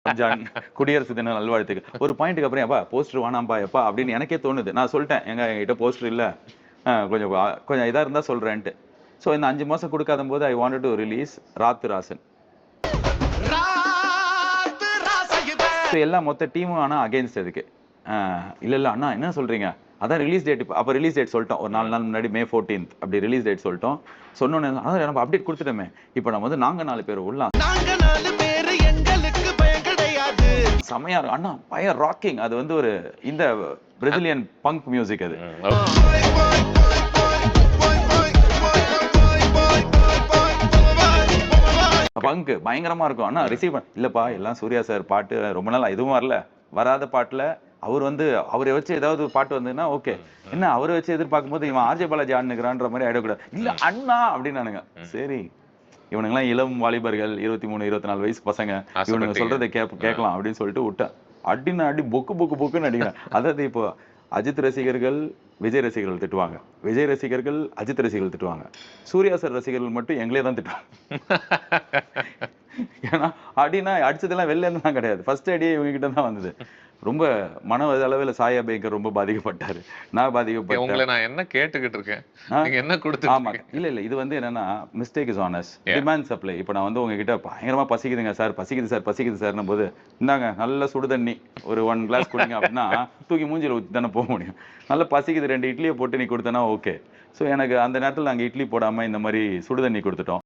ரம்ஜான், குடியரசு தின நல்வாழ்த்துக்கள். ஒரு பாயிண்ட்டுக்கு அப்புறம் எப்பா போஸ்டர் வேணாம்பா எப்பா அப்படின்னு எனக்கே தோணுது. நான் சொல்லிட்டேன், என்கிட்ட போஸ்டர் இல்ல. கொஞ்சம் கொஞ்சம் இதா இருந்தா சொல்றேன்ட்டு. ஸோ இந்த 5 மாசம் குடுக்காத போது ஐ வாண்டட் டு ரிலீஸ் ராத்து ராசன். எல்லா மொத்த டீமும் ஆனா அகைன்ஸ்ட் அதுக்கு. இல்ல அண்ணா என்ன சொல்றீங்க? அதான் ரிலீஸ் டேட் அப்ப ரிலீஸ் டேட் சொல்லிட்டோம். ஒரு 4 நாள் முன்னாடி மே 14th அப்படி ரிலீஸ் டேட் சொல்லிட்டோம். சொன்னோனே அதான் நம்ம அப்டேட் குடுத்துட்டோமே. இப்போ நம்ம வந்து நாங்க 4 பேர் உள்ள. நாங்க 4 பேர் எங்களுக்கு பயம் கிடையாது. செமையா இருக்கும். அண்ணா பயம் ராக்கிங். அது வந்து ஒரு இந்த பிரேசிலியன் பங்க் மியூசிக் அது. பங்க் பயங்கரமா இருக்கும். ஆனா ரிசீவ் இல்லப்பா எல்லாம் சூர்யா சார் பாட்டு ரொம்ப நாளா எதுவும் வரல. வராத பாட்டுல அவர் வந்து அவரை வச்சு ஏதாவது பாட்டு வந்ததுன்னா ஓகே. என்ன அவரை வச்சு எதிர்பார்க்கும்போது இவன் ஆர்ஜே பாலாஜி ஆடுனுக்குறான்ற மாதிரி ஆயிடக்கூடாது. இல்ல அண்ணா அப்படின்னானுங்க. சரி இவனுங்கெல்லாம் இளம் வாலிபர்கள் 23, 24 வயசு பசங்க. இவனுங்க சொல்றதை கேட்கலாம் அப்படின்னு சொல்லிட்டு விட்டேன். அடின்னு அடி பொக்குன்னு அடிக்கிறேன். அதாவது இப்போ அஜித் ரசிகர்கள் விஜய் ரசிகர்கள் திட்டுவாங்க. விஜய் ரசிகர்கள் அஜித் ரசிகர்கள் திட்டுவாங்க. சூர்யா சார் ரசிகர்கள் மட்டும் எங்களே தான் திட்டுவாங்க. ஏன்னா அடினா அடிச்சதெல்லாம் வெளில இருந்து தான் கிடையாது. ஃபர்ஸ்ட் அடியே இவங்க கிட்ட தான் வந்தது. ரொம்ப மன அளவுல சாயா பேக்கர் ரொம்ப பாதிக்கப்பட்டாரு. நான் பாதிக்கப்பட்டேன். உங்களை நான் என்ன கேட்டுக்கிட்டு இருக்கேன்? நீங்க என்ன ஆமா. இல்ல இது வந்து என்னன்னா mistake is on us. Demand supply. இப்போ நான் வந்து உங்ககிட்ட பயங்கரமா பசிக்குதுங்க சார், பசிக்குது சார்னும் போது இந்தாங்க நல்ல சுடு தண்ணி ஒரு 1 கிளாஸ் குடிங்க அப்படின்னா தூக்கி மூஞ்சில ஊத்தி தானே போக முடியும். நல்ல பசிக்குது 2 இட்லியை போட்டு நீ கொடுத்தனா ஓகே. ஸோ எனக்கு அந்த நேரத்தில் நாங்கள் இட்லி போடாம இந்த மாதிரி சுடு தண்ணி கொடுத்துட்டோம்.